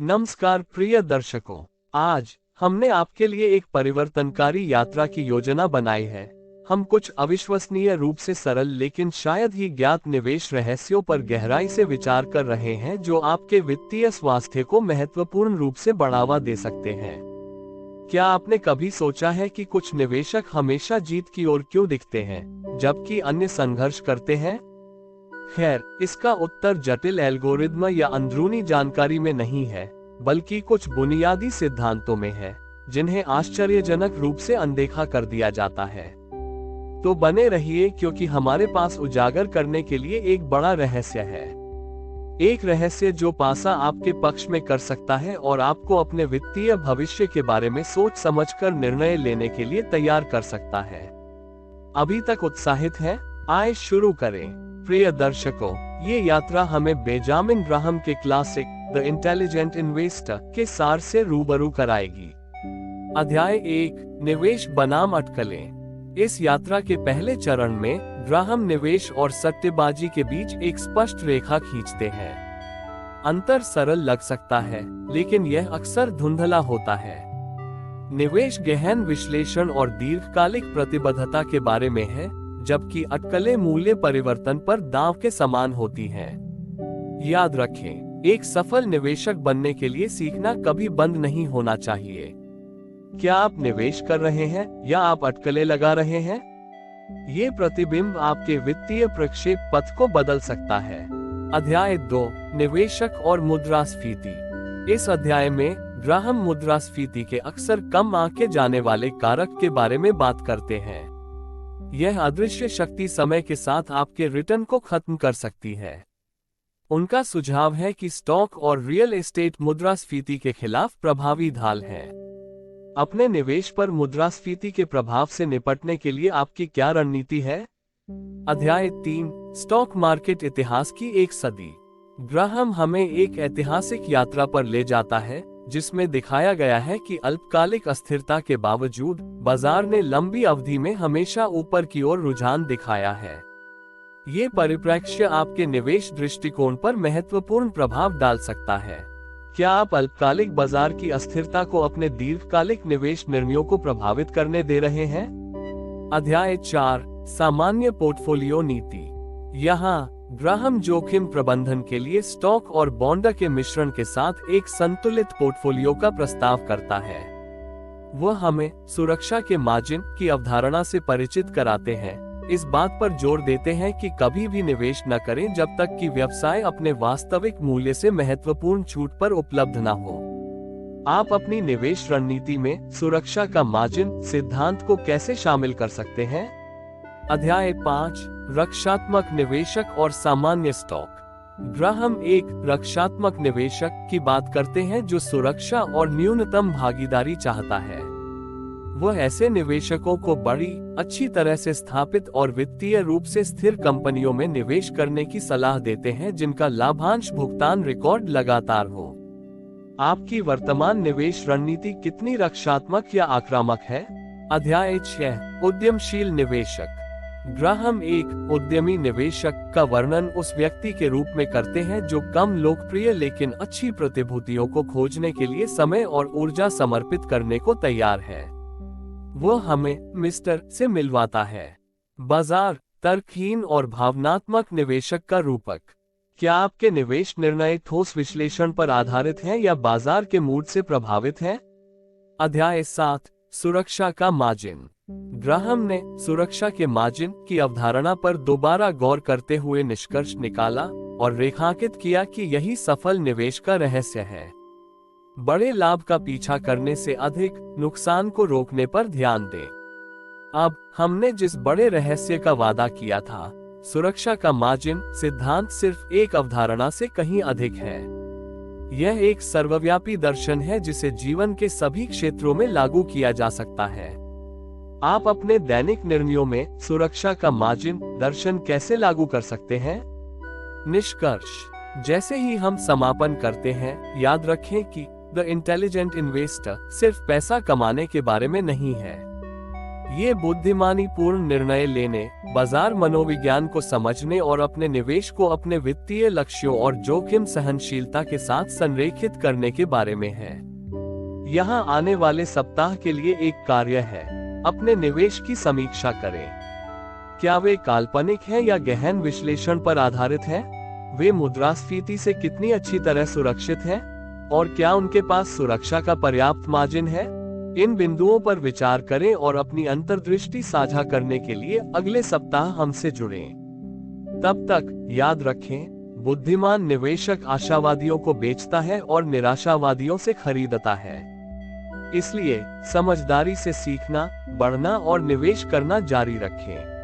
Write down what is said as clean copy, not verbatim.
नमस्कार प्रिय दर्शकों, आज हमने आपके लिए एक परिवर्तनकारी यात्रा की योजना बनाई है। हम कुछ अविश्वसनीय रूप से सरल लेकिन शायद ही ज्ञात निवेश रहस्यों पर गहराई से विचार कर रहे हैं जो आपके वित्तीय स्वास्थ्य को महत्वपूर्ण रूप से बढ़ावा दे सकते हैं। क्या आपने कभी सोचा है कि कुछ निवेशक हमेशा जीत की ओर क्यों दिखते हैं, जबकि अन्य संघर्ष करते हैं? खैर, इसका उत्तर जटिल एल्गोरिदम या अंदरूनी जानकारी में नहीं है, बल्कि कुछ बुनियादी सिद्धांतों में है, जिन्हें आश्चर्यजनक रूप से अनदेखा कर दिया जाता है। तो बने रहिए, क्योंकि हमारे पास उजागर करने के लिए एक बड़ा रहस्य है। एक रहस्य जो पासा आपके पक्ष में कर सकता है और आपको अपने वित्तीय भविष्य के बारे में सोच समझकर निर्णय लेने के लिए तैयार कर सकता है। अभी तक उत्साहित हैं? आइए शुरू करें। प्रिय दर्शकों, ये यात्रा हमें बेंजामिन ग्राहम के क्लासिक द इंटेलिजेंट इन्वेस्टर के सार से रूबरू कराएगी। अध्याय 1, निवेश बनाम अटकलें। इस यात्रा के पहले चरण में ग्राहम निवेश और सट्टेबाजी के बीच एक स्पष्ट रेखा खींचते हैं। अंतर सरल लग सकता है, लेकिन यह अक्सर धुंधला होता है। निवेश गहन विश्लेषण और दीर्घकालिक प्रतिबद्धता के बारे में है, जबकि अटकलें मूल्य परिवर्तन पर दांव के समान होती हैं। याद रखें, एक सफल निवेशक बनने के लिए सीखना कभी बंद नहीं होना चाहिए। क्या आप निवेश कर रहे हैं या आप अटकलें लगा रहे हैं? ये प्रतिबिंब आपके वित्तीय प्रक्षेप पथ को बदल सकता है। अध्याय 2, निवेशक और मुद्रास्फीति। इस अध्याय में ग्राहम मुद्रास्फीति के अक्सर कम आंके जाने वाले कारक के बारे में बात करते हैं। यह अदृश्य शक्ति समय के साथ आपके रिटर्न को खत्म कर सकती है। उनका सुझाव है कि स्टॉक और रियल एस्टेट मुद्रास्फीति के खिलाफ प्रभावी ढाल हैं। अपने निवेश पर मुद्रास्फीति के प्रभाव से निपटने के लिए आपकी क्या रणनीति है? अध्याय 3, स्टॉक मार्केट इतिहास की एक सदी। ग्राहम हमें एक ऐतिहासिक यात्रा पर ले जाता है, जिसमें दिखाया गया है कि अल्पकालिक अस्थिरता के बावजूद बाजार ने लंबी अवधि में हमेशा ऊपर की ओर रुझान दिखाया है। ये परिप्रेक्ष्य आपके निवेश दृष्टिकोण पर महत्वपूर्ण प्रभाव डाल सकता है। क्या आप अल्पकालिक बाजार की अस्थिरता को अपने दीर्घकालिक निवेश निर्णयों को प्रभावित करने दे रहे हैं? अध्याय 4, सामान्य पोर्टफोलियो नीति। यहाँ ग्राहम जोखिम प्रबंधन के लिए स्टॉक और बॉन्ड के मिश्रण के साथ एक संतुलित पोर्टफोलियो का प्रस्ताव करता है। वह हमें सुरक्षा के मार्जिन की अवधारणा से परिचित कराते हैं, इस बात पर जोर देते हैं कि कभी भी निवेश न करें जब तक कि व्यवसाय अपने वास्तविक मूल्य से महत्वपूर्ण छूट पर उपलब्ध न हो। आप अपनी निवेश रणनीति में सुरक्षा का मार्जिन सिद्धांत को कैसे शामिल कर सकते हैं? अध्याय 5, रक्षात्मक निवेशक और सामान्य स्टॉक। ग्राहम एक रक्षात्मक निवेशक की बात करते हैं जो सुरक्षा और न्यूनतम भागीदारी चाहता है। वह ऐसे निवेशकों को बड़ी, अच्छी तरह से स्थापित और वित्तीय रूप से स्थिर कंपनियों में निवेश करने की सलाह देते हैं जिनका लाभांश भुगतान रिकॉर्ड लगातार हो। आपकी वर्तमान निवेश रणनीति कितनी रक्षात्मक या आक्रामक है? अध्याय 6, उद्यमशील निवेशक। ग्राहम एक उद्यमी निवेशक का वर्णन उस व्यक्ति के रूप में करते हैं जो कम लोकप्रिय लेकिन अच्छी प्रतिभूतियों को खोजने के लिए समय और ऊर्जा समर्पित करने को तैयार है। वह हमें मिस्टर से मिलवाता है। बाजार, तर्कहीन और भावनात्मक निवेशक का रूपक। क्या आपके निवेश निर्णय ठोस विश्लेषण पर आधारित हैं या बाजार के मूड से प्रभावित हैं? अध्याय 7, सुरक्षा का मार्जिन। ग्राहम ने सुरक्षा के मार्जिन की अवधारणा पर दोबारा गौर करते हुए निष्कर्ष निकाला और रेखांकित किया कि यही सफल निवेश का रहस्य है। बड़े लाभ का पीछा करने से अधिक नुकसान को रोकने पर ध्यान दें। अब हमने जिस बड़े रहस्य का वादा किया था, सुरक्षा का मार्जिन सिद्धांत सिर्फ एक अवधारणा से कहीं अधिक है। यह एक सर्वव्यापी दर्शन है जिसे जीवन के सभी क्षेत्रों में लागू किया जा सकता है। आप अपने दैनिक निर्णयों में सुरक्षा का मार्जिन दर्शन कैसे लागू कर सकते हैं? निष्कर्ष, जैसे ही हम समापन करते हैं, याद रखें कि द इंटेलिजेंट इन्वेस्टर सिर्फ पैसा कमाने के बारे में नहीं है। ये बुद्धिमानी पूर्ण निर्णय लेने, बाजार मनोविज्ञान को समझने और अपने निवेश को अपने वित्तीय लक्ष्यों और जोखिम सहनशीलता के साथ संरेखित करने के बारे में है। यहाँ आने वाले सप्ताह के लिए एक कार्य है, अपने निवेश की समीक्षा करें। क्या वे काल्पनिक हैं या गहन विश्लेषण पर आधारित हैं? वे मुद्रास्फीति से कितनी अच्छी तरह सुरक्षित हैं? और क्या उनके पास सुरक्षा का पर्याप्त मार्जिन है? इन बिंदुओं पर विचार करें और अपनी अंतर्दृष्टि साझा करने के लिए अगले सप्ताह हमसे जुड़ें। तब तक याद रखें, बुद्धिमान निवेशक आशावादियों को बेचता है और निराशावादियों से खरीदता है। इसलिए समझदारी से सीखना, बढ़ना और निवेश करना जारी रखें।